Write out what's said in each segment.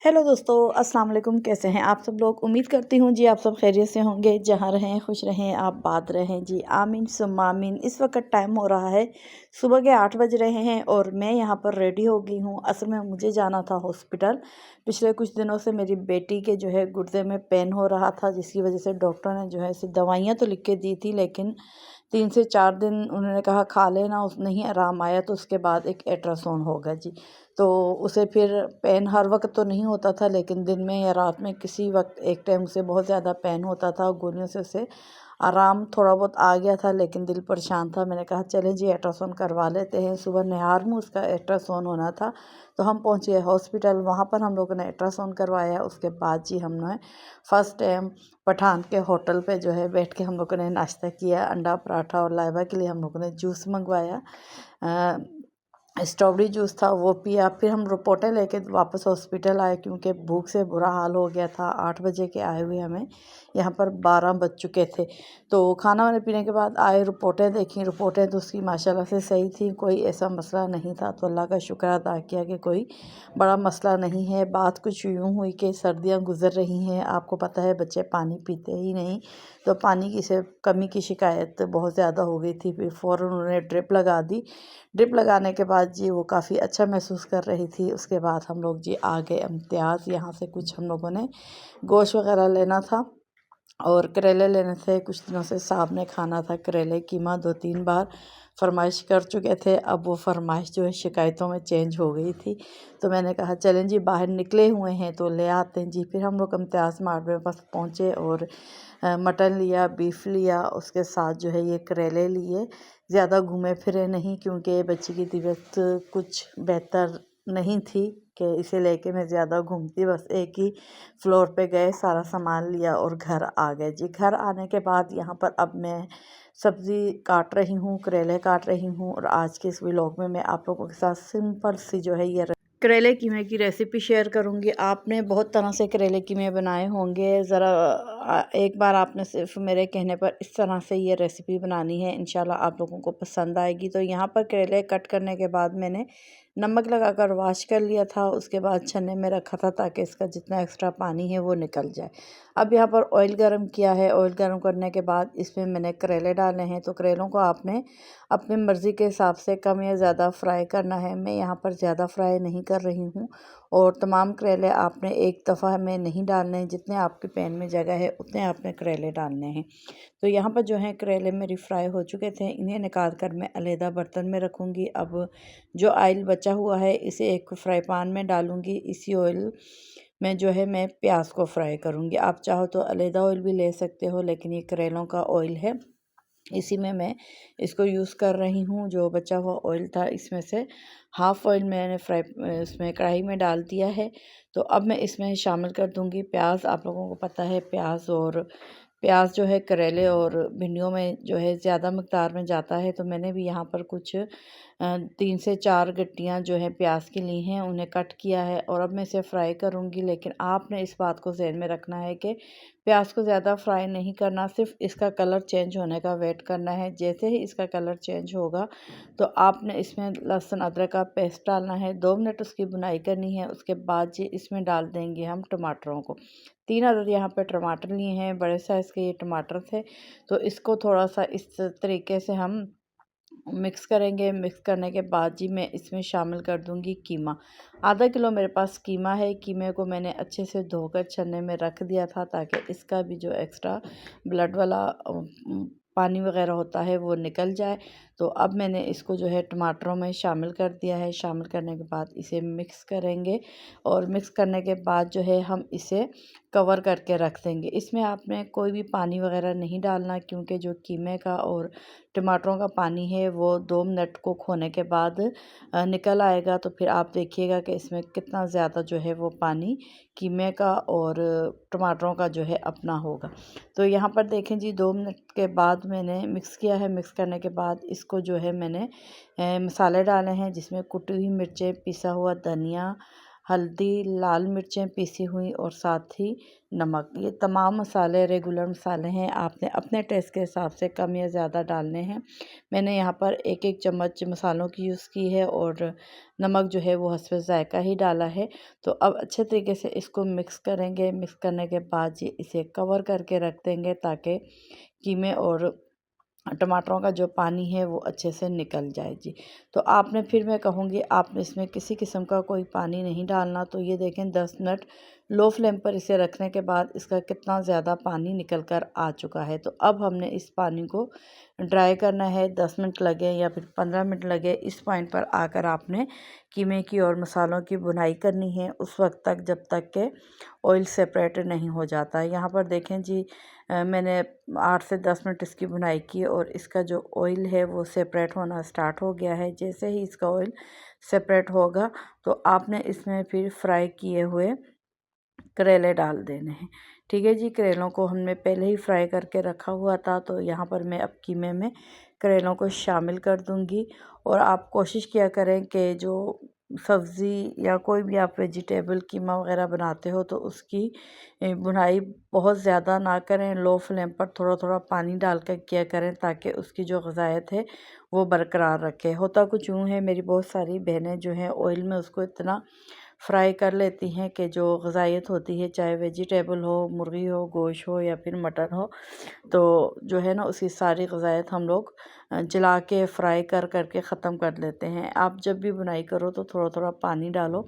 Hello दोस्तों, अस्सलाम वालेकुम। कैसे हैं आप सब लोग? उम्मीद करती हूँ जी आप सब खैरियत से होंगे। जहाँ रहें खुश रहें, आप बात रहें जी। आमीन सुम्मा आमीन। इस वक्त टाइम हो रहा है सुबह के 8 बज रहे हैं और मैं यहाँ पर रेडी हो गई हूँ। असल में मुझे जाना था हॉस्पिटल। पिछले कुछ दिनों से मेरी बेटी के जो है गुर्दे में पेन हो रहा था, जिसकी वजह से डॉक्टर ने जो है सिर्फ दवाइयाँ तो लिख के दी थी, लेकिन 3 से 4 दिन उन्होंने कहा खा लेना। उस नहीं आराम आया तो उसके बाद एक अल्ट्रासाउंड होगा जी। तो उसे फिर पेन हर वक्त तो नहीं होता था, लेकिन दिन में या रात में किसी वक्त एक टाइम उसे बहुत ज़्यादा पेन होता था। गोलियों से उसे आराम थोड़ा बहुत आ गया था, लेकिन दिल परेशान था। मैंने कहा चलें जी अल्ट्रासाउंड करवा लेते हैं। सुबह निहार में उसका अल्ट्रासाउंड होना था, तो हम पहुँचे हॉस्पिटल। वहाँ पर हम लोगों ने अल्ट्रासाउंड करवाया। उसके बाद जी हमने फ़र्स्ट टाइम पठान के होटल पे जो है बैठ के हम लोगों ने नाश्ता किया। अंडा पराठा और लाइबा के लिए हम लोगों ने जूस मंगवाया। स्ट्रॉबेरी जूस था, वो पिया। फिर हम रिपोर्टें लेके वापस हॉस्पिटल आए, क्योंकि भूख से बुरा हाल हो गया था। 8 बजे के आए हुए हमें यहाँ पर 12 बज चुके थे। तो खाना वाना पीने के बाद आए, रिपोर्टें देखी। रिपोर्टें तो उसकी माशाल्लाह से सही थी, कोई ऐसा मसला नहीं था। तो अल्लाह का शुक्र अदा किया कि कोई बड़ा मसला नहीं है। बात कुछ यूँ हुई कि सर्दियाँ गुज़र रही हैं, आपको पता है बच्चे पानी पीते ही नहीं, तो पानी की से कमी की शिकायत बहुत ज़्यादा हो गई थी। फिर फ़ौरन उन्होंने ड्रिप लगा दी। ड्रिप लगाने के बाद जी वो काफ़ी अच्छा महसूस कर रही थी। उसके बाद हम लोग जी आ गए इम्तियाज़। यहाँ से कुछ हम लोगों ने गोश्त वगैरह लेना था और करेले लेने थे। कुछ दिनों से साहब ने खाना था करेले कीमा, 2-3 बार फरमाइश कर चुके थे। अब वो फरमाइश जो है शिकायतों में चेंज हो गई थी। तो मैंने कहा चलें जी बाहर निकले हुए हैं तो ले आते हैं जी। फिर हम लोग इम्तियाज़ मार्ट में बस पहुँचे और मटन लिया, बीफ लिया, उसके साथ जो है ये करेले लिए। ज़्यादा घूमे फिरे नहीं, क्योंकि बच्ची की तबीयत कुछ बेहतर नहीं थी कि इसे लेके मैं ज़्यादा घूमती। बस एक ही फ्लोर पे गए, सारा सामान लिया और घर आ गए जी। घर आने के बाद यहाँ पर अब मैं सब्ज़ी काट रही हूँ, करेले काट रही हूँ। और आज के इस व्लॉग में मैं आप लोगों के साथ सिंपल सी जो है ये करेले कीमे की रेसिपी शेयर करूँगी। आपने बहुत तरह से करेले कीमे बनाए होंगे। ज़रा एक बार आपने सिर्फ मेरे कहने पर इस तरह से ये रेसिपी बनानी है, इंशाल्लाह आप लोगों को पसंद आएगी। तो यहाँ पर करेले कट करने के बाद मैंने नमक लगाकर वॉश कर लिया था। उसके बाद छन्ने में रखा था ताकि इसका जितना एक्स्ट्रा पानी है वो निकल जाए। अब यहाँ पर ऑयल गरम किया है। ऑयल गरम करने के बाद इसमें मैंने करेले डाले हैं। तो करेलों को आपने अपनी मर्ज़ी के हिसाब से कम या ज़्यादा फ्राई करना है। मैं यहाँ पर ज़्यादा फ्राई नहीं कर रही हूँ। और तमाम करेले आपने एक दफ़ा में नहीं डालने हैं, जितने आपके पैन में जगह है उतने आपने करेले डालने हैं। तो यहाँ पर जो है करेले मेरी फ्राई हो चुके थे, इन्हें निकाल कर मैं अलहदा बर्तन में रखूँगी। अब जो ऑयल बचा हुआ है इसे एक फ्राई पैन में डालूँगी। इसी ऑयल में जो है मैं प्याज को फ्राई करूँगी। आप चाहो तो अलहदा ऑयल भी ले सकते हो, लेकिन ये करेलों का ऑयल है, इसी में मैं इसको यूज़ कर रही हूँ। जो बचा हुआ ऑयल था इसमें से हाफ़ ऑयल मैंने इसमें कढ़ाई में डाल दिया है। तो अब मैं इसमें शामिल कर दूँगी प्याज। आप लोगों को पता है प्याज जो है करेले और भिंडियों में जो है ज़्यादा मकदार में जाता है। तो मैंने भी यहाँ पर कुछ 3 से 4 गट्टियाँ जो है प्याज की ली हैं, उन्हें कट किया है और अब मैं इसे फ्राई करूँगी। लेकिन आपने इस बात को ज़हन में रखना है कि प्याज को ज़्यादा फ्राई नहीं करना, सिर्फ इसका कलर चेंज होने का वेट करना है। जैसे ही इसका कलर चेंज होगा तो आपने इसमें लहसुन अदरक का पेस्ट डालना है। 2 मिनट उसकी भुनाई करनी है। उसके बाद जी इसमें डाल देंगे हम टमाटरों को। 3 अदद यहाँ पे टमाटर लिए हैं, बड़े साइज़ के ये टमाटर थे। तो इसको थोड़ा सा इस तरीके से हम मिक्स करेंगे। मिक्स करने के बाद जी मैं इसमें शामिल कर दूंगी कीमा। आधा किलो मेरे पास कीमा है। कीमे को मैंने अच्छे से धोकर छन्ने में रख दिया था, ताकि इसका भी जो एक्स्ट्रा ब्लड वाला पानी वगैरह होता है वो निकल जाए। तो अब मैंने इसको जो है टमाटरों में शामिल कर दिया है। शामिल करने के बाद इसे मिक्स करेंगे और मिक्स करने के बाद जो है हम इसे कवर करके रख देंगे। इसमें आपने कोई भी पानी वगैरह नहीं डालना, क्योंकि जो कीमे का और टमाटरों का पानी है वो 2 मिनट कुक होने के बाद निकल आएगा। तो फिर आप देखिएगा कि इसमें कितना ज़्यादा जो है वो पानी कीमे का और टमाटरों का जो है अपना होगा। तो यहाँ पर देखें जी 2 मिनट के बाद मैंने मिक्स किया है। मिक्स करने के बाद इसको जो है मैंने मसाले डाले हैं, जिसमें कुटी हुई मिर्चें, पिसा हुआ धनिया, हल्दी, लाल मिर्चें पीसी हुई और साथ ही नमक। ये तमाम मसाले रेगुलर मसाले हैं, आपने अपने टेस्ट के हिसाब से कम या ज़्यादा डालने हैं। मैंने यहाँ पर एक एक चम्मच मसालों की यूज़ की है और नमक जो है वो हस्बे ज़ायक़ा ही डाला है। तो अब अच्छे तरीके से इसको मिक्स करेंगे। मिक्स करने के बाद जी इसे कवर करके रख देंगे ताकि कीमे और टमाटरों का जो पानी है वो अच्छे से निकल जाए जी। तो आपने फिर मैं कहूँगी आपने इसमें किसी किस्म का कोई पानी नहीं डालना। तो ये देखें 10 मिनट लो फ्लेम पर इसे रखने के बाद इसका कितना ज़्यादा पानी निकल कर आ चुका है। तो अब हमने इस पानी को ड्राई करना है। 10 मिनट लगे या फिर 15 मिनट लगे, इस पॉइंट पर आकर आपने कीमे की और मसालों की भुनाई करनी है उस वक्त तक जब तक के ऑयल सेपरेट नहीं हो जाता है। यहाँ पर देखें जी मैंने 8 से 10 मिनट इसकी भुनाई की और इसका जो ऑयल है वो सेपरेट होना स्टार्ट हो गया है। जैसे ही इसका ऑयल सेपरेट होगा तो आपने इसमें फिर फ्राई किए हुए करेले डाल देने हैं। ठीक है जी, करेलों को हमने पहले ही फ्राई करके रखा हुआ था। तो यहाँ पर मैं अब कीमे में करेलों को शामिल कर दूँगी। और आप कोशिश किया करें कि जो सब्ज़ी या कोई भी आप वेजिटेबल कीमा वगैरह बनाते हो तो उसकी भुनाई बहुत ज़्यादा ना करें। लो फ्लेम पर थोड़ा थोड़ा पानी डाल कर किया करें ताकि उसकी जो ग़िज़ायत है वो बरकरार रखे। होता कुछ यूँ है, मेरी बहुत सारी बहनें जो हैं ऑयल में उसको इतना फ्राई कर लेती हैं कि जो ग़िज़ायत होती है, चाहे वेजिटेबल हो, मुर्गी हो, गोश्त हो या फिर मटन हो, तो जो है ना उसकी सारी ग़िज़ायत हम लोग जला के फ्राई कर के ख़त्म कर लेते हैं। आप जब भी बुनाई करो तो थोड़ा थोड़ा पानी डालो।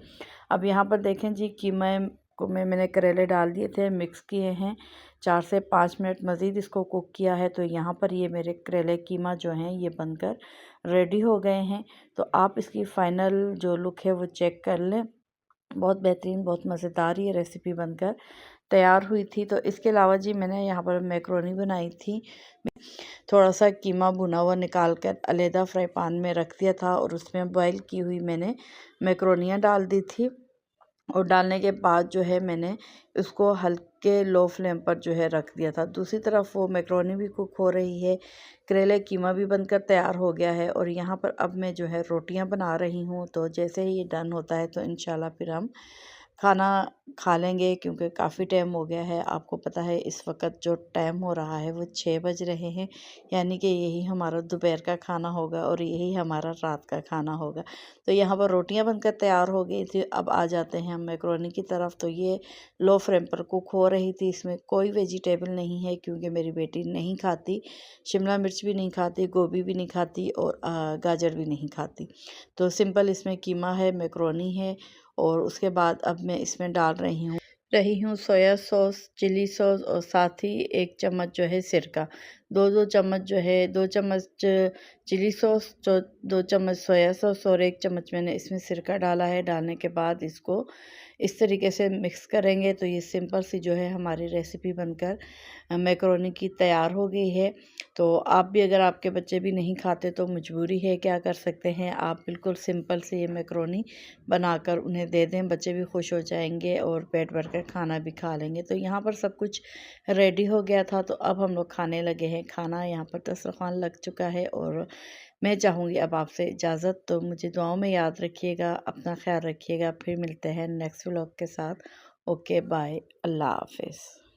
अब यहाँ पर देखें जी कीमे को मैंने करेले डाल दिए थे, मिक्स किए हैं। 4 से 5 मिनट मज़ीद इसको कुक किया है। तो यहाँ पर ये मेरे करेले कीमा जो हैं ये बनकर रेडी हो गए हैं। तो आप इसकी फ़ाइनल जो लुक है वो चेक कर लें। बहुत बेहतरीन, बहुत मज़ेदार ये रेसिपी बनकर तैयार हुई थी। तो इसके अलावा जी मैंने यहाँ पर मैक्रोनी बनाई थी। थोड़ा सा कीमा भुना हुआ निकाल कर अलहदा फ्राई पैन में रख दिया था और उसमें बॉईल की हुई मैंने मैक्रोनियाँ डाल दी थी। और डालने के बाद जो है मैंने उसको हल्के लो फ्लेम पर जो है रख दिया था। दूसरी तरफ वो मैक्रोनी भी कुक हो रही है, करेले कीमा भी बनकर तैयार हो गया है। और यहाँ पर अब मैं जो है रोटियां बना रही हूँ। तो जैसे ही ये डन होता है तो इंशाल्लाह फिर हम खाना खा लेंगे क्योंकि काफ़ी टाइम हो गया है। आपको पता है इस वक्त जो टाइम हो रहा है वो 6 बज रहे हैं, यानी कि यही हमारा दोपहर का खाना होगा और यही हमारा रात का खाना होगा। तो यहाँ पर रोटियां बनकर तैयार हो गई थी। अब आ जाते हैं हम मैक्रोनी की तरफ। तो ये लो फ्लेम पर कुक हो रही थी। इसमें कोई वेजिटेबल नहीं है क्योंकि मेरी बेटी नहीं खाती, शिमला मिर्च भी नहीं खाती, गोभी भी नहीं खाती और गाजर भी नहीं खाती। तो सिंपल इसमें कीमा है, मैक्रोनी है। और उसके बाद अब मैं इसमें डाल रही हूँ सोया सॉस, चिली सॉस और साथ ही 1 चम्मच जो है सिरका। 2-2 चम्मच जो है, 2 चम्मच चिली सॉस, जो 2 चम्मच सोया सॉस और 1 चम्मच मैंने इसमें सिरका डाला है। डालने के बाद इसको इस तरीके से मिक्स करेंगे तो ये सिंपल सी जो है हमारी रेसिपी बनकर मैक्रोनी की तैयार हो गई है। तो आप भी, अगर आपके बच्चे भी नहीं खाते तो मजबूरी है, क्या कर सकते हैं, आप बिल्कुल सिंपल से ये मैक्रोनी बनाकर उन्हें दे दें, बच्चे भी खुश हो जाएंगे और पेट भर कर खाना भी खा लेंगे। तो यहाँ पर सब कुछ रेडी हो गया था। तो अब हम लोग खाने लगे हैं। खाना यहाँ पर दस्तरखान लग चुका है और मैं चाहूँगी अब आपसे इजाज़त। तो मुझे दुआओं में याद रखिएगा, अपना ख्याल रखिएगा। फिर मिलते हैं नेक्स्ट व्लॉग के साथ। ओके बाय, अल्लाह हाफिज़।